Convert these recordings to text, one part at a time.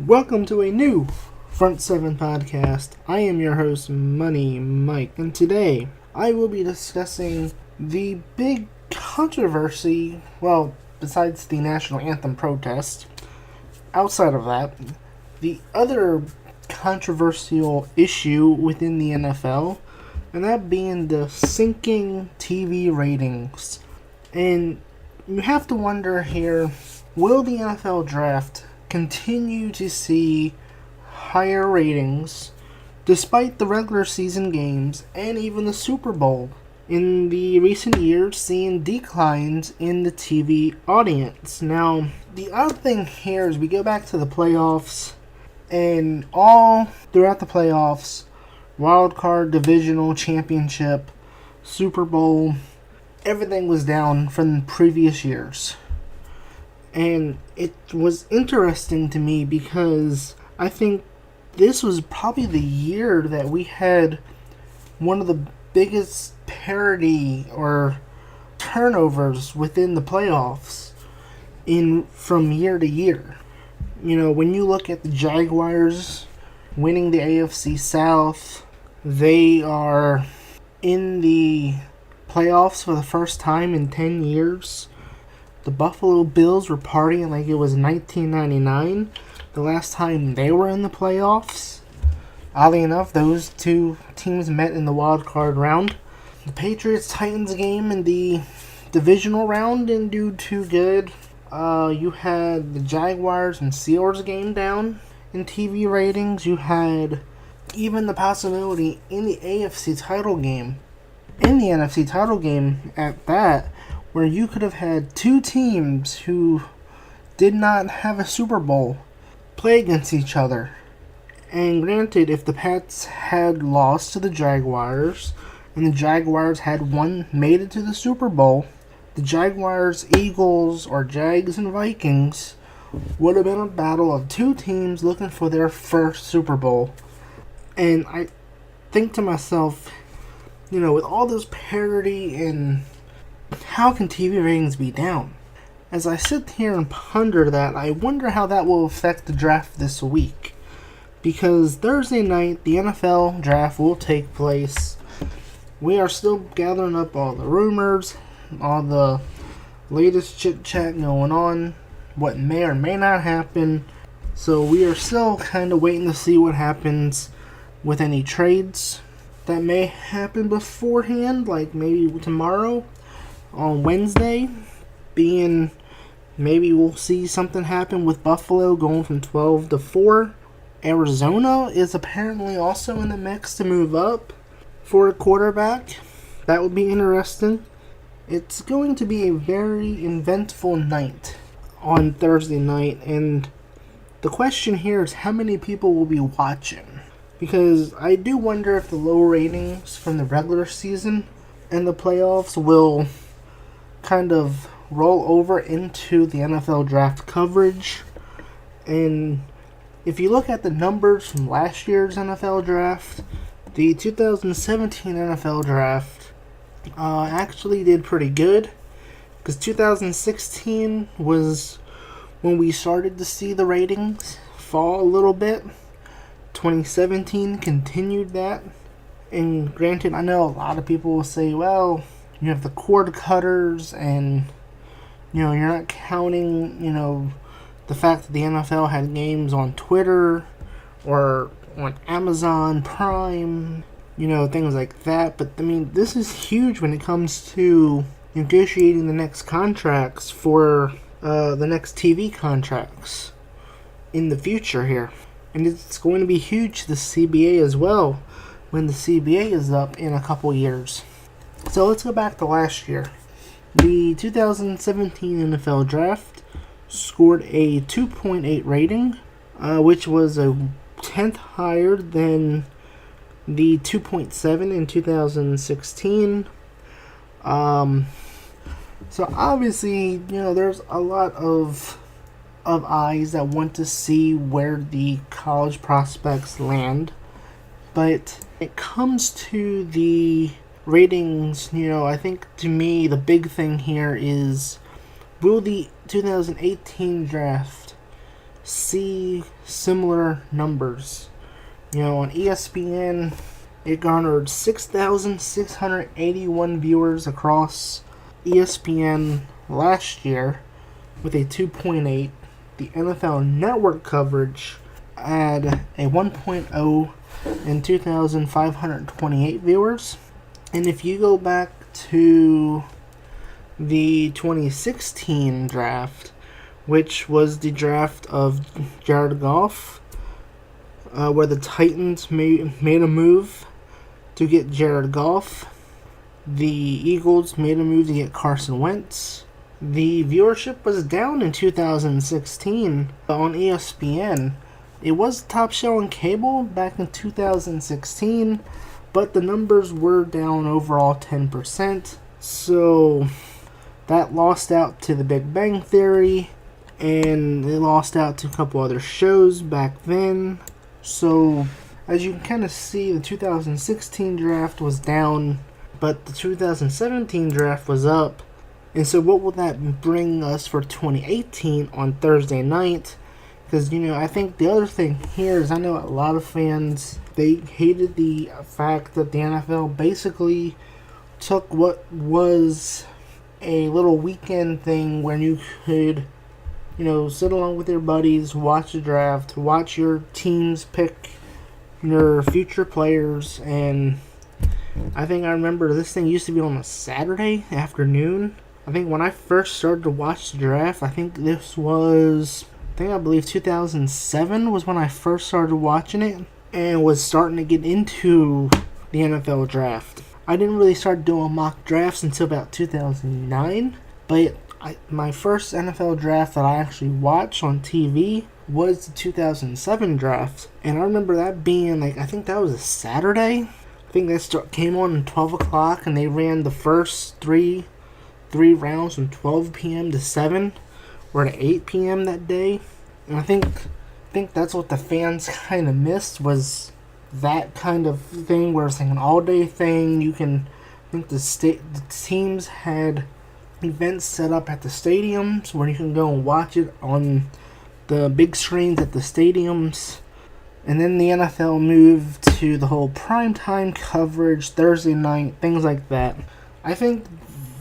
Welcome to a new Front 7 podcast. I am your host, Money Mike, and today I will be discussing the big controversy, well, besides the national anthem protest, outside of that, the other controversial issue within the NFL, and that being the sinking TV ratings. And you have to wonder here, will the NFL draft continue to see higher ratings despite the regular season games and even the Super Bowl in the recent years seeing declines in the TV audience? Now, the odd thing here is we go back to the playoffs, and all throughout the playoffs, wild card, divisional, championship, Super Bowl, everything was down from previous years. And it was interesting to me because I think this was probably the year that we had one of the biggest parity or turnovers within the playoffs from year to year. You know, when you look at the Jaguars winning the AFC South, they are in the playoffs for the first time in 10 years. The Buffalo Bills were partying like it was 1999, the last time they were in the playoffs. Oddly enough, those two teams met in the wild card round. The Patriots-Titans game in the divisional round didn't do too good. You had the Jaguars and Steelers game down in TV ratings. You had even the possibility in the AFC title game, in the NFC title game at that, where you could have had two teams who did not have a Super Bowl play against each other. And granted, if the Pats had lost to the Jaguars and the Jaguars had made it to the Super Bowl, the Jaguars, Eagles, or Jags and Vikings would have been a battle of two teams looking for their first Super Bowl. And I think to myself, you know, with all this parity and how can TV ratings be down? As I sit here and ponder that, I wonder how that will affect the draft this week. Because Thursday night, the NFL draft will take place. We are still gathering up all the rumors, all the latest chit-chat going on, what may or may not happen. So we are still kind of waiting to see what happens with any trades that may happen beforehand, like maybe tomorrow. On Wednesday, being maybe we'll see something happen with Buffalo going from 12 to 4. Arizona is apparently also in the mix to move up for a quarterback. That would be interesting. It's going to be a very eventful night on Thursday night, and the question here is how many people will be watching. Because I do wonder if the low ratings from the regular season and the playoffs will kind of roll over into the NFL draft coverage. And if you look at the numbers from last year's NFL draft, the 2017 NFL draft actually did pretty good, because 2016 was when we started to see the ratings fall a little bit. 2017 continued that. And granted, I know a lot of people will say, well, you have the cord cutters, and you're not counting, the fact that the NFL had games on Twitter or on Amazon Prime, things like that. But I mean, this is huge when it comes to negotiating the next contracts for the next TV contracts in the future here. And it's going to be huge to the CBA as well when the CBA is up in a couple years. So let's go back to last year. The 2017 NFL Draft scored a 2.8 rating, which was a 10th higher than the 2.7 in 2016. So obviously, there's a lot of eyes that want to see where the college prospects land. But when it comes to the ratings, I think to me the big thing here is, will the 2018 draft see similar numbers. On ESPN, it garnered 6,681 viewers across ESPN last year with a 2.8. The NFL Network coverage had a 1.0 and 2,528 viewers. And if you go back to the 2016 draft, which was the draft of Jared Goff, where the Titans made a move to get Jared Goff. The Eagles made a move to get Carson Wentz. The viewership was down in 2016 on ESPN. It was top show on cable back in 2016, but the numbers were down overall 10%. So that lost out to The Big Bang Theory, and they lost out to a couple other shows back then. So, as you can kind of see, the 2016 draft was down, but the 2017 draft was up. And so what will that bring us for 2018 on Thursday night? Because, I think the other thing here is I know a lot of fans, they hated the fact that the NFL basically took what was a little weekend thing where you could sit along with your buddies, watch the draft, watch your teams pick your future players. And I remember this thing used to be on a Saturday afternoon. I think when I first started to watch the draft, I believe 2007 was when I first started watching it and was starting to get into the NFL draft. I didn't really start doing mock drafts until about 2009, but my first NFL draft that I actually watched on TV was the 2007 draft. And I remember that being I think that was a Saturday. I think that came on at 12 o'clock, and they ran the first three rounds from 12 p.m. to 7 or to 8 p.m. that day. And I think that's what the fans kind of missed, was that kind of thing where it's an all-day thing. The teams had events set up at the stadiums where you can go and watch it on the big screens at the stadiums. And then the NFL moved to the whole primetime coverage, Thursday night, things like that. I think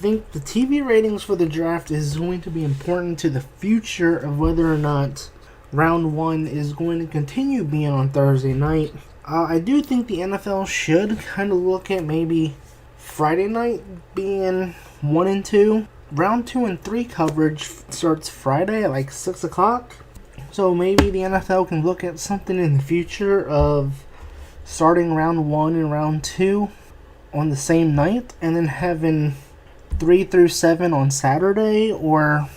the TV ratings for the draft is going to be important to the future of whether or not round 1 is going to continue being on Thursday night. I do think the NFL should kind of look at maybe Friday night being 1 and 2. Round 2 and 3 coverage starts Friday at 6 o'clock. So maybe the NFL can look at something in the future of starting round 1 and round 2 on the same night, and then having 3 through 7 on Saturday, or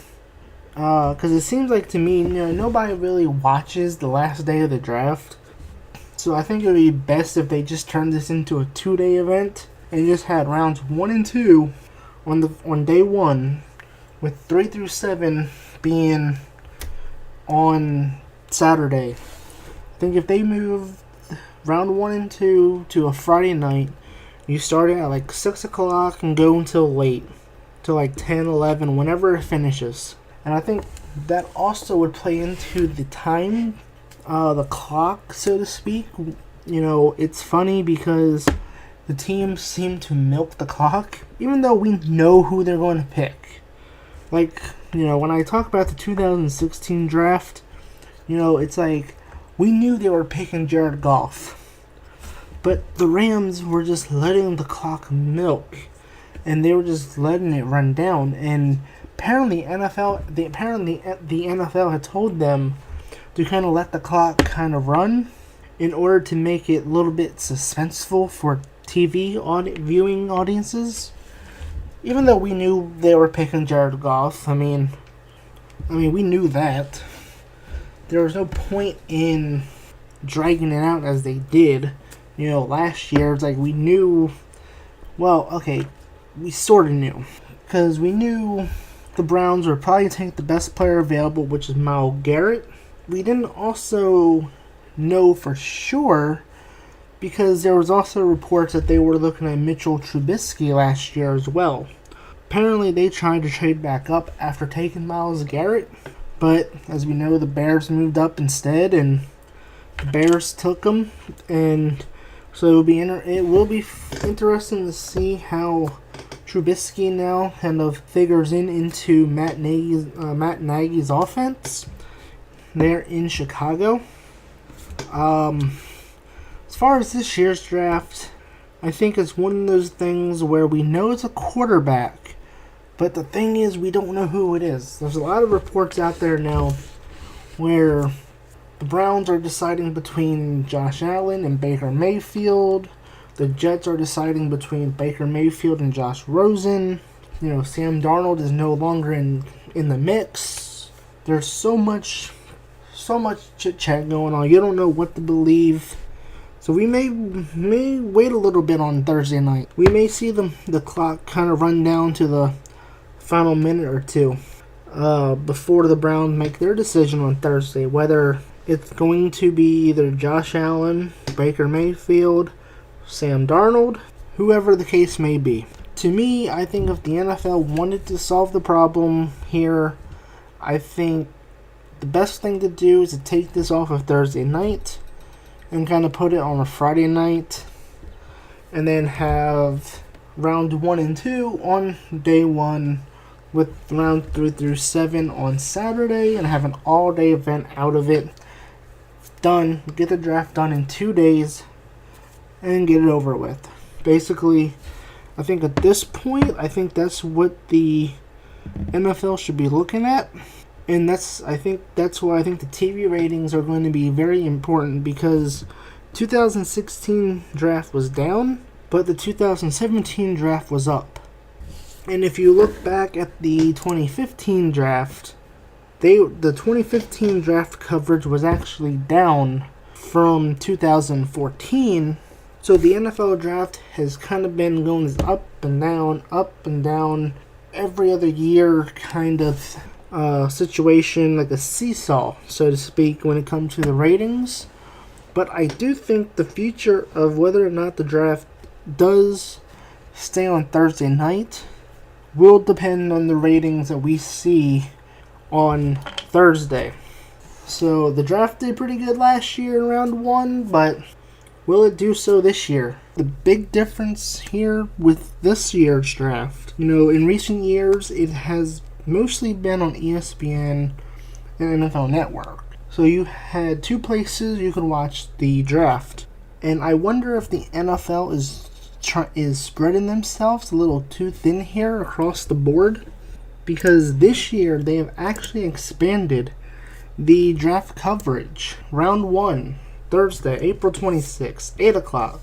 because it seems like to me, nobody really watches the last day of the draft. So I think it would be best if they just turned this into a 2-day event and just had rounds 1 and 2 on day 1, with 3 through 7 being on Saturday. I think if they move round 1 and 2 to a Friday night, you start it at 6 o'clock and go until late, till 10, 11, whenever it finishes. And I think that also would play into the time, the clock, so to speak. It's funny because the teams seem to milk the clock, even though we know who they're going to pick. When I talk about the 2016 draft, it's we knew they were picking Jared Goff. But the Rams were just letting the clock milk, and they were just letting it run down. And apparently the NFL had told them to kind of let the clock kind of run in order to make it a little bit suspenseful for TV viewing audiences. Even though we knew they were picking Jared Goff, I mean, we knew that. There was no point in dragging it out as they did. Last year, it's we knew, we sort of knew. Because we knew the Browns were probably taking the best player available, which is Myles Garrett. We didn't also know for sure, because there was also reports that they were looking at Mitchell Trubisky last year as well. Apparently, they tried to trade back up after taking Myles Garrett, But as we know, the Bears moved up instead, and the Bears took them, and so it will be interesting to see how Trubisky now kind of figures into Matt Nagy's offense there in Chicago. As far as this year's draft, I think it's one of those things where we know it's a quarterback, but the thing is we don't know who it is. There's a lot of reports out there now where the Browns are deciding between Josh Allen and Baker Mayfield. The Jets are deciding between Baker Mayfield and Josh Rosen. Sam Darnold is no longer in the mix. There's so much chit-chat going on. You don't know what to believe. So we may wait a little bit on Thursday night. We may see the clock kind of run down to the final minute or two before the Browns make their decision on Thursday, whether it's going to be either Josh Allen, Baker Mayfield, Sam Darnold, whoever the case may be. To me, I think if the NFL wanted to solve the problem here, I think the best thing to do is to take this off of Thursday night and kind of put it on a Friday night, and then have round 1 and 2 on day 1 with round 3 through 7 on Saturday, and have an all-day event out of it. Done. Get the draft done in 2 days and get it over with. Basically, I think at this point, that's what the NFL should be looking at. And that's why I think the TV ratings are going to be very important, because 2016 draft was down, but the 2017 draft was up. And if you look back at the 2015 draft, the 2015 draft coverage was actually down from 2014. So the NFL draft has kind of been going up and down, every other year kind of situation, like a seesaw, so to speak, when it comes to the ratings. But I do think the future of whether or not the draft does stay on Thursday night will depend on the ratings that we see on Thursday. So the draft did pretty good last year in round 1, but will it do so this year? The big difference here with this year's draft, in recent years it has mostly been on ESPN and NFL Network. So you had 2 places you could watch the draft. And I wonder if the NFL is spreading themselves a little too thin here across the board, because this year they have actually expanded the draft coverage. Round 1, Thursday, April 26th, 8 o'clock.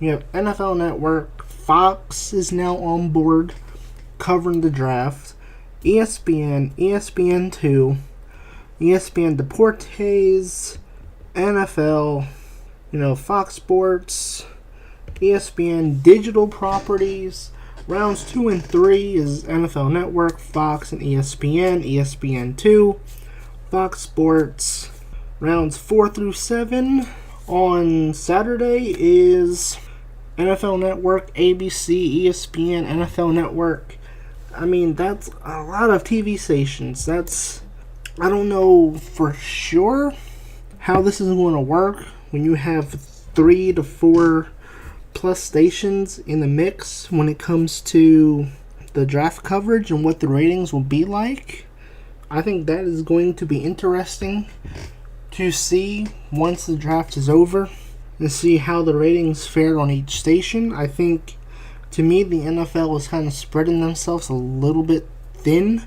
You have NFL Network. Fox is now on board covering the draft. ESPN, ESPN2, ESPN Deportes, NFL, Fox Sports, ESPN digital properties. Rounds 2 and 3 is NFL Network, Fox, and ESPN, ESPN2, Fox Sports. Rounds 4 through 7 on Saturday is NFL Network, ABC, ESPN, NFL Network. I mean, that's a lot of TV stations. I don't know for sure how this is going to work when you have 3 to 4 plus stations in the mix when it comes to the draft coverage and what the ratings will be like. I think that is going to be interesting to see once the draft is over, and see how the ratings fared on each station. I think, to me, the NFL is kind of spreading themselves a little bit thin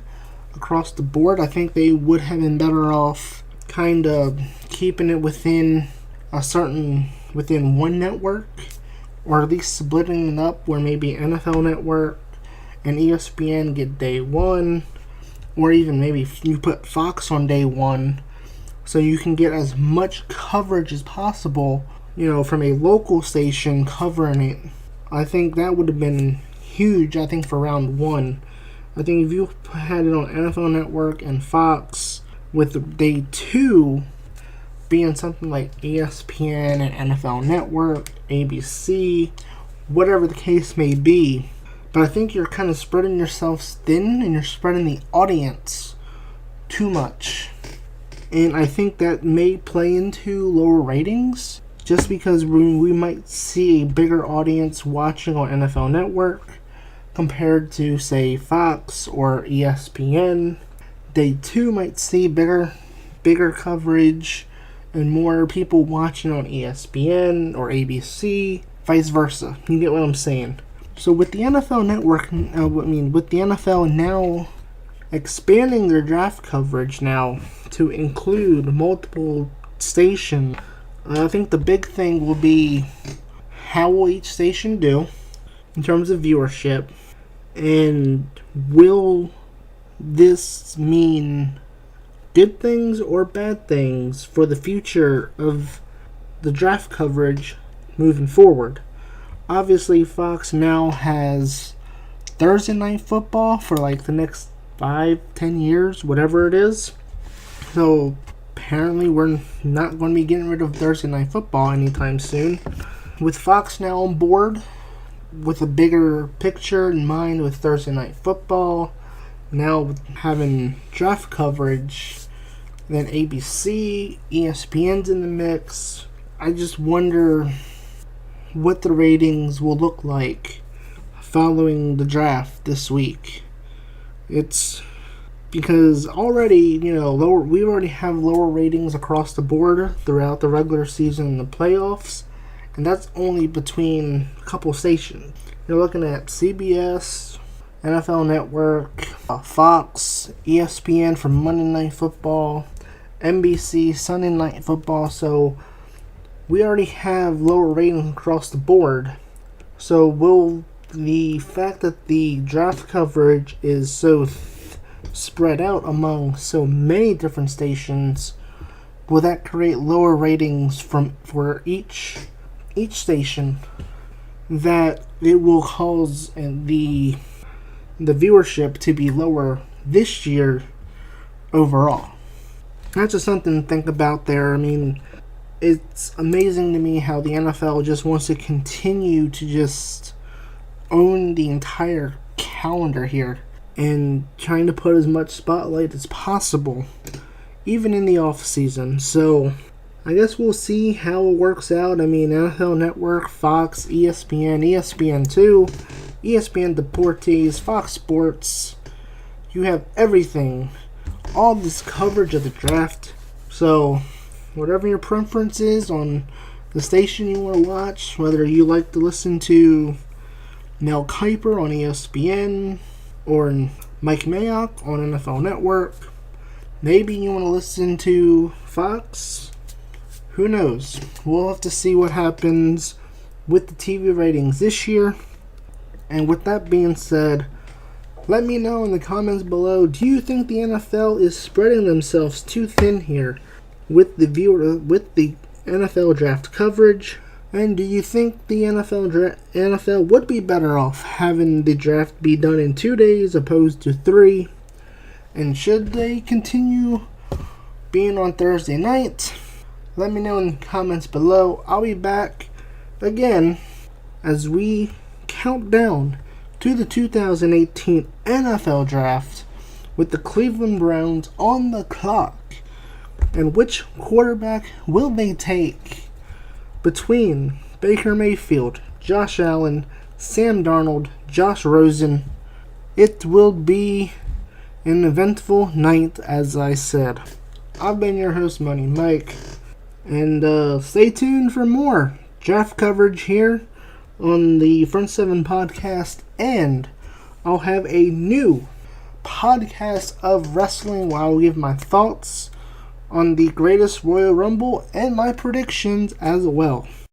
across the board. I think they would have been better off kind of keeping it within one network, or at least splitting it up where maybe NFL Network and ESPN get day 1, or even maybe you put Fox on day 1, so you can get as much coverage as possible, from a local station covering it. I think that would have been huge, for round 1. I think if you had it on NFL Network and Fox, with day 2 being something like ESPN and NFL Network, ABC, whatever the case may be. But I think you're kind of spreading yourselves thin, and you're spreading the audience too much. And I think that may play into lower ratings, just because we might see a bigger audience watching on NFL Network compared to, say, Fox or ESPN. Day 2 might see bigger coverage and more people watching on ESPN or ABC, vice versa. You get what I'm saying? So with the NFL Network, with the NFL now expanding their draft coverage now to include multiple stations, I think the big thing will be how will each station do in terms of viewership, and will this mean good things or bad things for the future of the draft coverage moving forward. Obviously, Fox now has Thursday Night Football for like the next 5-10 years, whatever it is. So apparently we're not going to be getting rid of Thursday Night Football anytime soon. With Fox now on board, with a bigger picture in mind with Thursday Night Football, now having draft coverage, then ABC, ESPN's in the mix. I just wonder what the ratings will look like following the draft this week. It's because already, we already have lower ratings across the board throughout the regular season and the playoffs, and that's only between a couple stations. You're looking at CBS, NFL Network, Fox, ESPN for Monday Night Football, NBC, Sunday Night Football. So we already have lower ratings across the board. So will the fact that the draft coverage is so spread out among so many different stations, will that create lower ratings for each station, that it will cause the viewership to be lower this year overall? That's just something to think about there. I mean, it's amazing to me how the NFL just wants to continue to just own the entire calendar here and trying to put as much spotlight as possible, even in the off season. So I guess we'll see how it works out. I mean, NFL Network, Fox, ESPN, ESPN2, ESPN Deportes, Fox Sports, you have everything, all this coverage of the draft. So whatever your preference is on the station you want to watch, whether you like to listen to Mel Kiper on ESPN or Mike Mayock on NFL Network, maybe you want to listen to Fox, who knows? We'll have to see what happens with the TV ratings this year. And with that being said, let me know in the comments below, do you think the NFL is spreading themselves too thin here with the NFL draft coverage? And do you think the NFL would be better off having the draft be done in 2 days opposed to 3? And should they continue being on Thursday night? Let me know in the comments below. I'll be back again as we count down to the 2018 NFL Draft with the Cleveland Browns on the clock. And which quarterback will they take between Baker Mayfield, Josh Allen, Sam Darnold, Josh Rosen? It will be an eventful night, as I said. I've been your host, Money Mike, and stay tuned for more draft coverage here on the Front 7 podcast, and I'll have a new podcast of wrestling where I'll give my thoughts on the greatest Royal Rumble and my predictions as well.